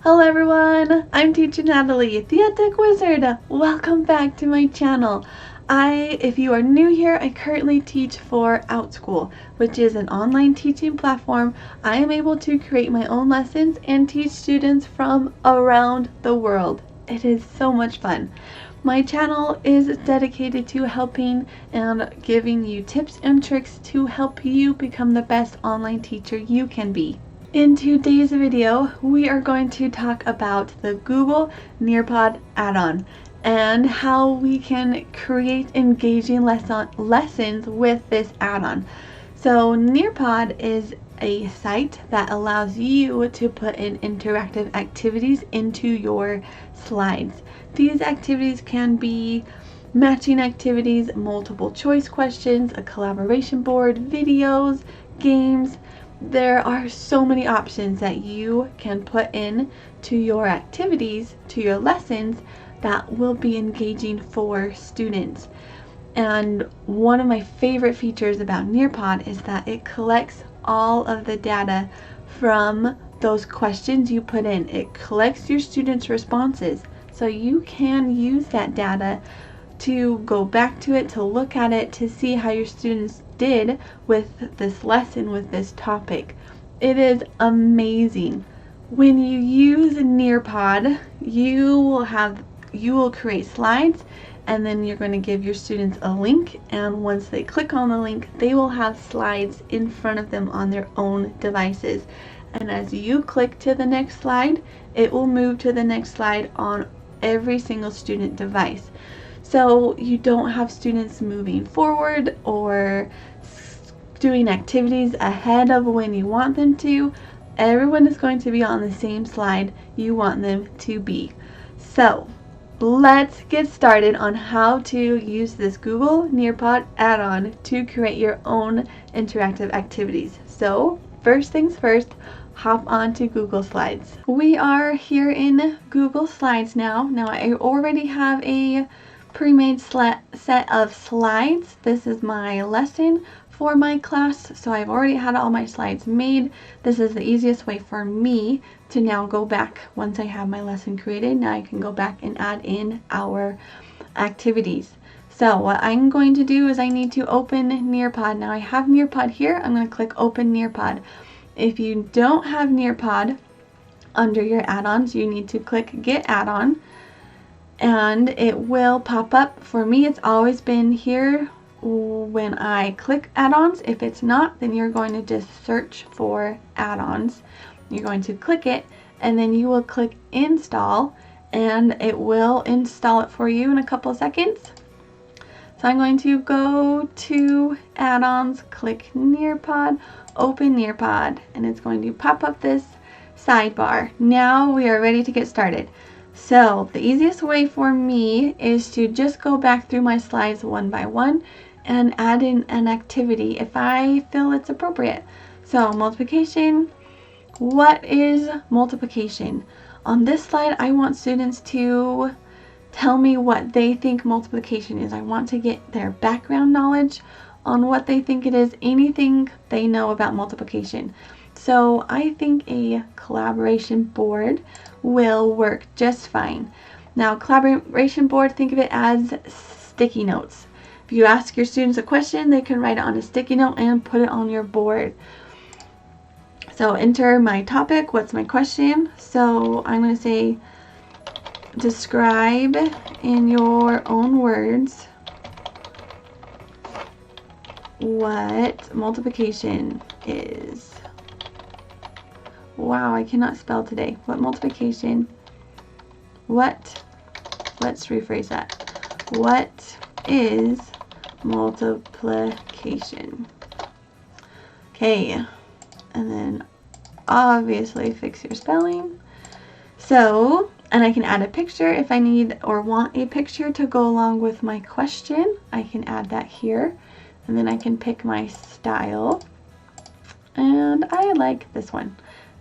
Hello everyone, I'm Teacher Natalie, the Edtech Wizard. Welcome back to my channel. If you are new here, I currently teach for Outschool, which is an online teaching platform. I am able to create my own lessons and teach students from around the world. It is so much fun. My channel is dedicated to helping and giving you tips and tricks to help you become the best online teacher you can be. In today's video, we are going to talk about the Google Nearpod add-on and how we can create engaging lessons with this add-on. So Nearpod is a site that allows you to put in interactive activities into your slides. These activities can be matching activities, multiple choice questions, a collaboration board, videos, games. There are so many options that you can put in to your activities, to your lessons, that will be engaging for students. And one of my favorite features about Nearpod is that it collects all of the data from those questions you put in. It collects your students' responses, so you can use that data to go back to it, to look at it, to see how your students did with this lesson, with this topic. It is amazing. When you use Nearpod, you will create slides, and then you're going to give your students a link, and once they click on the link, they will have slides in front of them on their own devices. And as you click to the next slide, it will move to the next slide on every single student device. So you don't have students moving forward or doing activities ahead of when you want them to. Everyone is going to be on the same slide you want them to be. So let's get started on how to use this Google Nearpod add-on to create your own interactive activities. So first things first, hop on to Google Slides. We are here in Google Slides now. Now I already have a pre-made set of slides. This is my lesson for my class, so I've already had all my slides made. This is the easiest way for me to now go back. Once I have my lesson created, now I can go back and add in our activities. So what I'm going to do is I need to open Nearpod. Now I have Nearpod here. I'm going to click open Nearpod. If you don't have Nearpod under your add-ons, you need to click get add-on, and it will pop up. For me, it's always been here when I click add-ons. If it's not, then you're going to just search for add-ons. You're going to click it, and then you will click install, and it will install it for you in a couple of seconds. So I'm going to go to add-ons, click Nearpod, open Nearpod, and it's going to pop up this sidebar. Now we are ready to get started. So the easiest way for me is to just go back through my slides one by one and add in an activity if I feel it's appropriate. So multiplication. What is multiplication? On this slide, I want students to tell me what they think multiplication is. I want to get their background knowledge on what they think it is, anything they know about multiplication. So I think a collaboration board will work just fine. Now, collaboration board, think of it as sticky notes. If you ask your students a question, they can write it on a sticky note and put it on your board. So enter my topic. What's my question? So I'm going to say, describe in your own words what multiplication is. Wow, I cannot spell today. What multiplication? Let's rephrase that. What is multiplication? Okay, and then obviously fix your spelling. So, and I can add a picture if I need or want a picture to go along with my question. I can add that here, and then I can pick my style, and I like this one.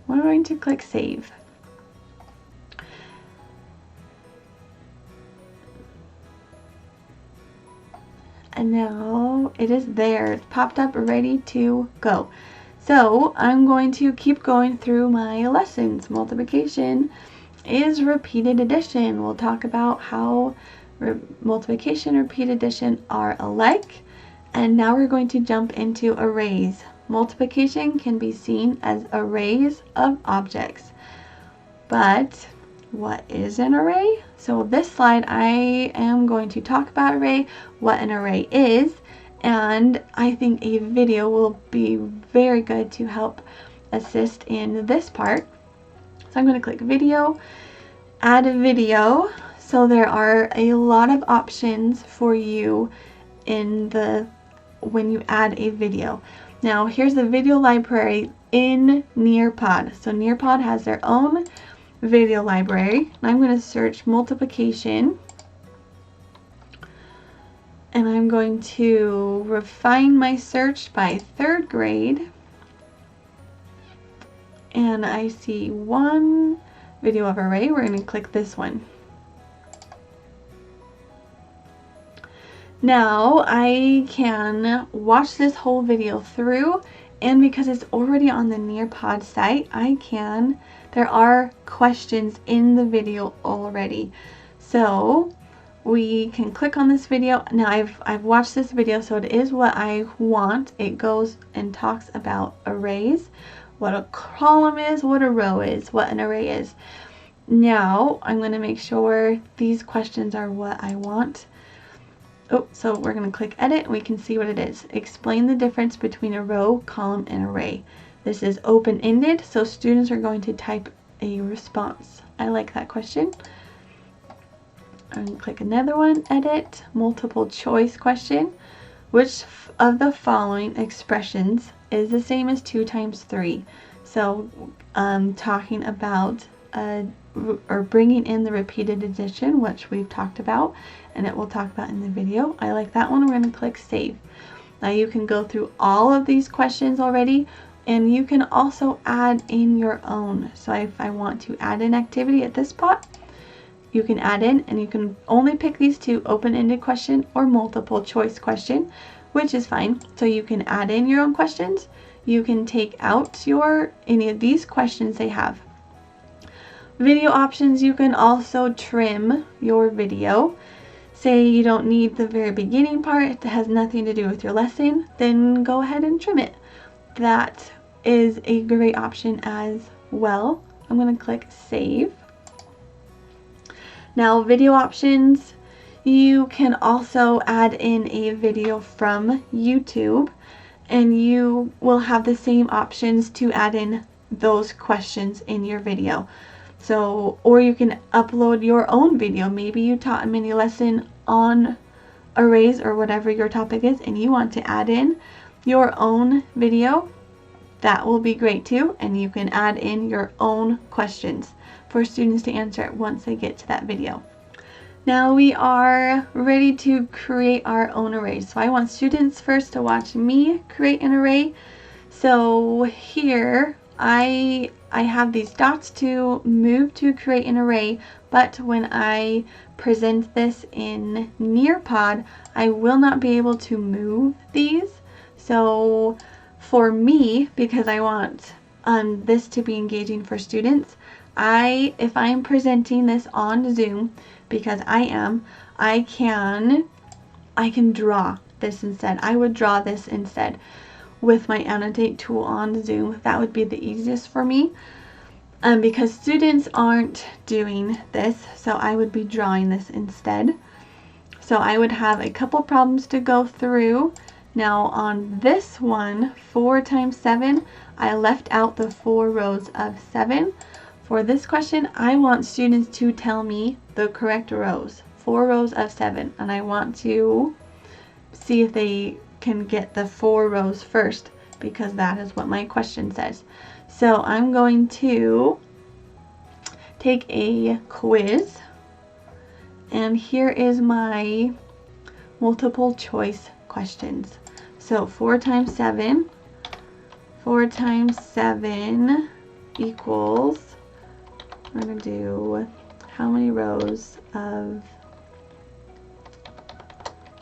We're going to click save. And now it is there. It's popped up ready to go. So I'm going to keep going through my lessons. Multiplication is repeated addition. We'll talk about how multiplication and repeated addition are alike. And now we're going to jump into arrays. Multiplication can be seen as arrays of objects. But what is an array? So this slide I am going to talk about array, what an array is, and I think a video will be very good to help assist in this part. So I'm going to click video, add a video. So there are a lot of options for you when you add a video. Now here's the video library in Nearpod. So Nearpod has their own video library. I'm going to search multiplication, and I'm going to refine my search by 3rd grade, and I see one video of array. We're going to click this one. Now I can watch this whole video through, and because it's already on the Nearpod site, there are questions in the video already. So we can click on this video. Now I've watched this video, so it is what I want. It goes and talks about arrays, what a column is, what a row is, what an array is. Now I'm going to make sure these questions are what I want. Oh, so we're going to click edit and we can see what it is. Explain the difference between a row, column, and array. This is open-ended, so students are going to type a response. I like that question. I'm going to click another one, edit, multiple choice question. Which of the following expressions is the same as 2 times 3? So talking about or bringing in the repeated addition, which we've talked about, and it will talk about in the video. I like that one. We're going to click save. Now you can go through all of these questions already, and you can also add in your own. So if I want to add an activity at this spot, you can add in, and you can only pick these two, open-ended question or multiple choice question, which is fine. So you can add in your own questions. You can take out any of these questions they have. Video options, you can also trim your video. Say you don't need the very beginning part, it has nothing to do with your lesson, then go ahead and trim it. That is a great option as well. I'm going to click save. Now video options, you can also add in a video from YouTube, and you will have the same options to add in those questions in your video. So, or you can upload your own video. Maybe you taught a mini lesson on arrays or whatever your topic is, and you want to add in your own video. That will be great too, and you can add in your own questions for students to answer once they get to that video. Now we are ready to create our own arrays. So I want students first to watch me create an array. So here I have these dots to move to create an array, but when I present this in Nearpod, I will not be able to move these. So for me, because I want this to be engaging for students, if I'm presenting this on Zoom, because I can draw this instead. I would draw this instead with my annotate tool on Zoom. That would be the easiest for me because students aren't doing this, so I would be drawing this instead. So I would have a couple problems to go through. Now on this one, 4 times 7, I left out the 4 rows of 7. For this question, I want students to tell me the correct rows, 4 rows of 7, and I want to see if they can get the 4 rows first, because that is what my question says. So I'm going to take a quiz, and here is my multiple choice questions. So 4 times 7 equals, we're going to do how many rows of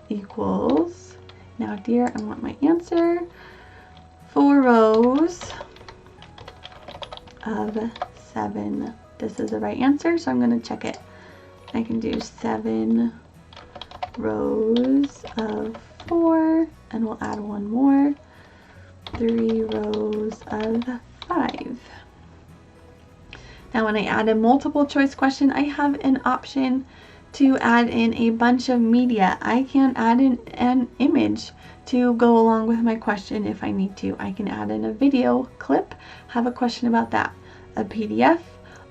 equals. Now dear, I want my answer. 4 rows of 7. This is the right answer, so I'm going to check it. I can do 7 rows of 4, and we'll add one more. 3 rows of 5. Now when I add a multiple choice question, I have an option to add in a bunch of media. I can add in an image to go along with my question if I need to. I can add in a video clip, have a question about that. A PDF,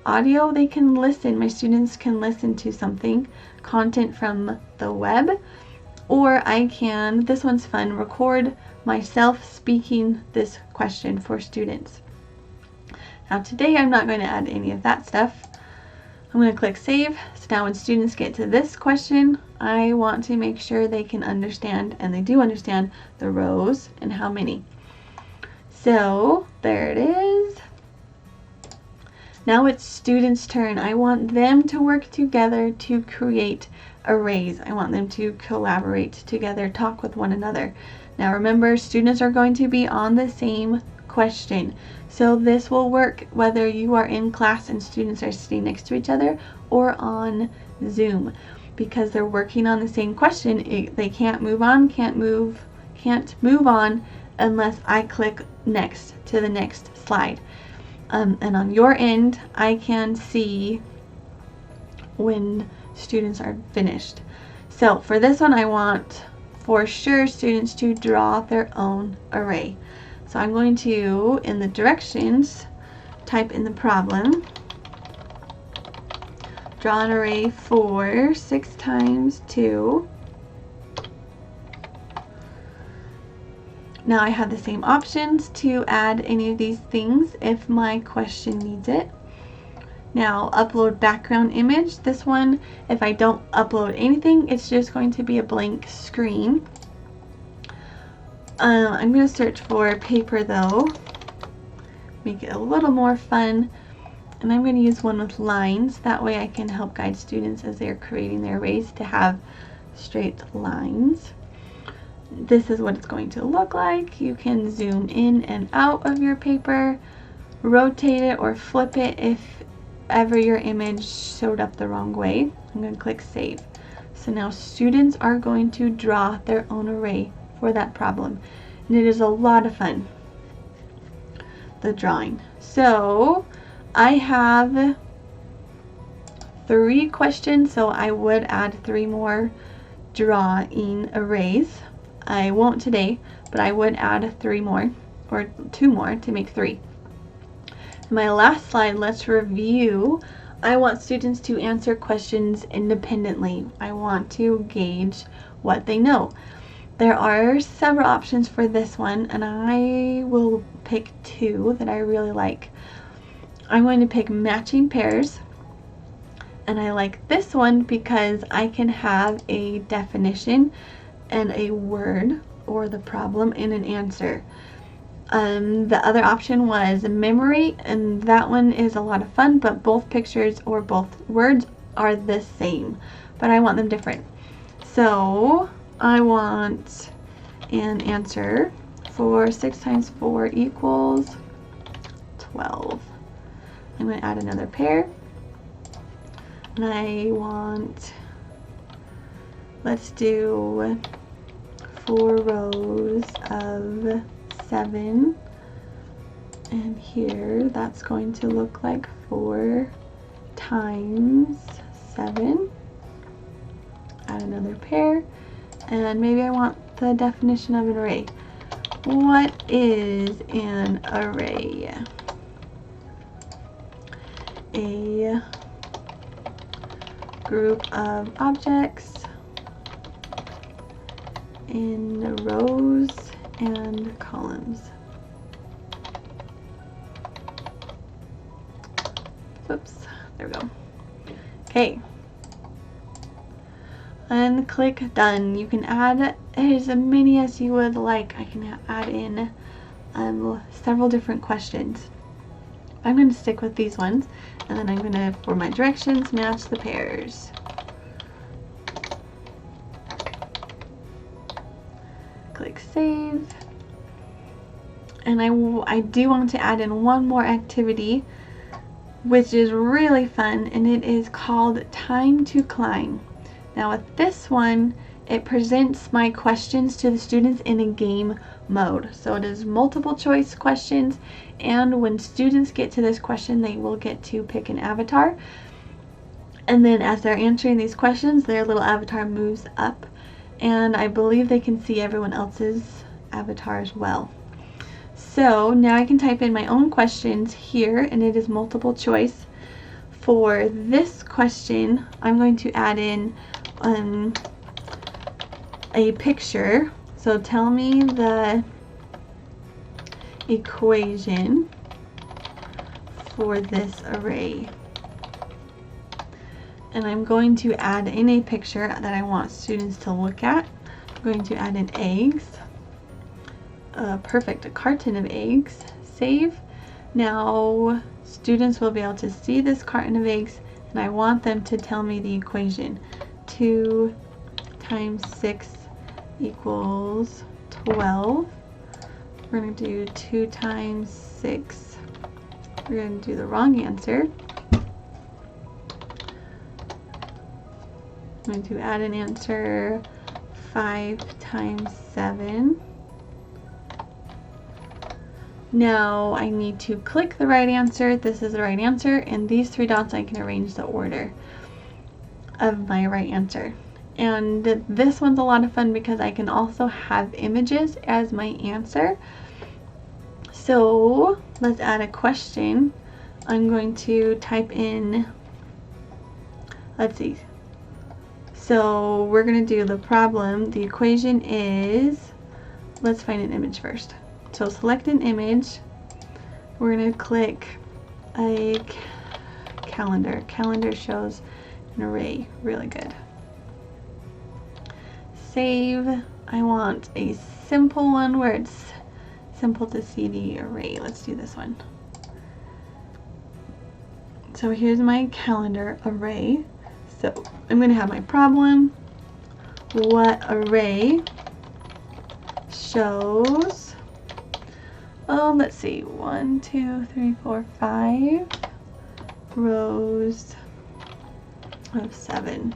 audio, they can listen. My students can listen to something, content from the web, or I can, this one's fun, record myself speaking this question for students. Now today I'm not going to add any of that stuff. I'm going to click save. So now when students get to this question, I want to make sure they can understand, and they do understand, the rows and how many. So there it is. Now it's students' turn. I want them to work together to create arrays. I want them to collaborate together, talk with one another. Now remember, students are going to be on the same question. So this will work whether you are in class and students are sitting next to each other or on Zoom, because they're working on the same question. They can't move on, can't move on unless I click next to the next slide. And on your end, I can see when students are finished. So for this one, I want for sure students to draw their own array. So I'm going to, in the directions, type in the problem, draw an array for 6 times 2. Now I have the same options to add any of these things if my question needs it. Now upload background image. This one, if I don't upload anything, it's just going to be a blank screen. I'm going to search for paper though, make it a little more fun, and I'm going to use one with lines. That way I can help guide students as they're creating their arrays to have straight lines. This is what it's going to look like. You can zoom in and out of your paper, rotate it or flip it if ever your image showed up the wrong way. I'm going to click save. So now students are going to draw their own array for that problem, and it is a lot of fun, the drawing. So I have 3 questions, so I would add 3 more drawing arrays. I won't today, but I would add 3 more, or 2 more to make 3. My last slide, let's review. I want students to answer questions independently. I want to gauge what they know. There are several options for this one, and I will pick 2 that I really like. I'm going to pick matching pairs, and I like this one because I can have a definition and a word or the problem in an answer. The other option was memory, and that one is a lot of fun, but both pictures or both words are the same, but I want them different. So I want an answer for 6 times 4 equals 12. I'm going to add another pair, and I want, let's do 4 rows of 7, and here that's going to look like 4 times 7. Add another pair, and maybe I want the definition of an array. What is an array? A group of objects in rows and columns. Oops, there we go. Okay. And click done. You can add as many as you would like. I can add in several different questions. I'm going to stick with these ones, and then I'm going to, for my directions, match the pairs. Click save, And I do want to add in one more activity, which is really fun, and it is called Time to Climb. Now with this one, it presents my questions to the students in a game mode. So it is multiple choice questions, and when students get to this question, they will get to pick an avatar. And then as they're answering these questions, their little avatar moves up, and I believe they can see everyone else's avatar as well. So now I can type in my own questions here, and it is multiple choice. For this question, I'm going to add in a picture. So tell me the equation for this array. And I'm going to add in a picture that I want students to look at. I'm going to add in eggs. Perfect, a carton of eggs. Save. Now students will be able to see this carton of eggs, and I want them to tell me the equation. 2 times 6 equals 12. We're going to do 2 times 6. We're going to do the wrong answer. I'm going to add an answer. 5 times 7. Now I need to click the right answer. This is the right answer, and these 3 dots I can arrange the order of my right answer. And this one's a lot of fun because I can also have images as my answer. So let's add a question. I'm going to type in, let's see. So we're going to do the problem. The equation is, let's find an image first. So select an image. We're going to click a calendar. Calendar shows an array. Really good. Save. I want a simple one where it's simple to see the array. Let's do this one. So here's my calendar array. So I'm going to have my problem. What array shows, let's see, 1, 2, 3, 4, 5 rows of 7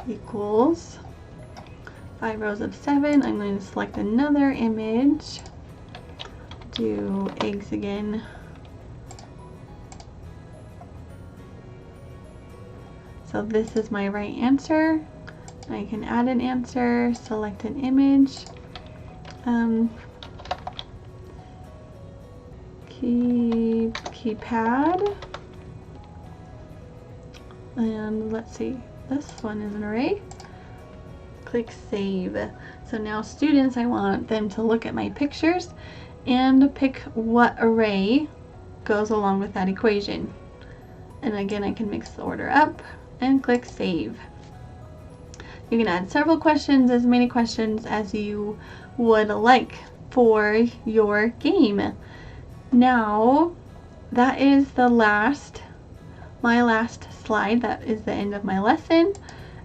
equals 5 rows of 7. I'm going to select another image, do eggs again. So this is my right answer. I can add an answer, select an image, keypad, and let's see, this one is an array. Click save. So now students, I want them to look at my pictures and pick what array goes along with that equation. And again, I can mix the order up and click save. You can add several questions, as many questions as you would like for your game. Now, that is my last slide. That is the end of my lesson.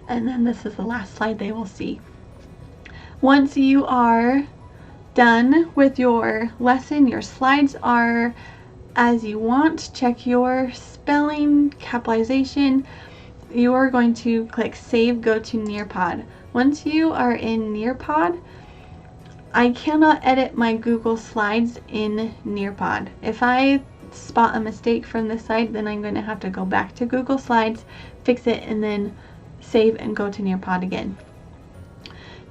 And then this is the last slide they will see. Once you are done with your lesson, your slides are as you want. Check your spelling, capitalization. You are going to click save, go to Nearpod. Once you are in Nearpod, I cannot edit my Google Slides in Nearpod. If I spot a mistake from this side, then I'm going to have to go back to Google Slides, fix it, and then save and go to Nearpod again.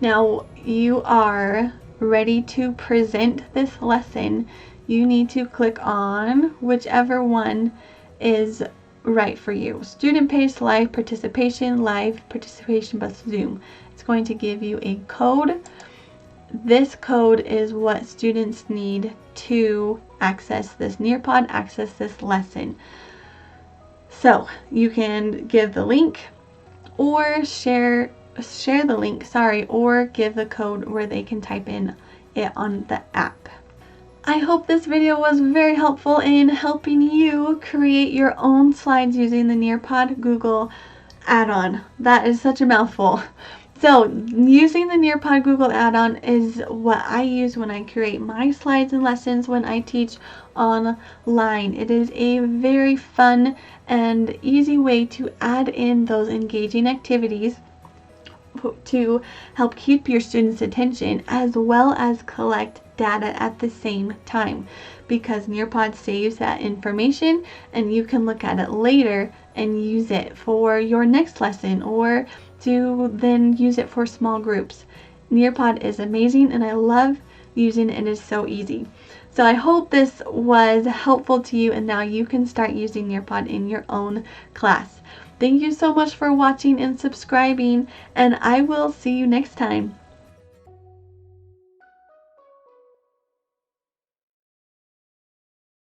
Now you are ready to present this lesson. You need to click on whichever one is right for you. Student paced live participation plus Zoom. It's going to give you a code. This code is what students need to access this Nearpod, access this lesson. So you can give the link or share the link, or give the code where they can type in it on the app. I hope this video was very helpful in helping you create your own slides using the Nearpod Google add-on. That is such a mouthful. So using the Nearpod Google add-on is what I use when I create my slides and lessons when I teach online. It is a very fun and easy way to add in those engaging activities to help keep your students' attention as well as collect data at the same time, because Nearpod saves that information and you can look at it later and use it for your next lesson or to then use it for small groups. Nearpod is amazing and I love using it. It is so easy. So I hope this was helpful to you and now you can start using Nearpod in your own class. Thank you so much for watching and subscribing, and I will see you next time.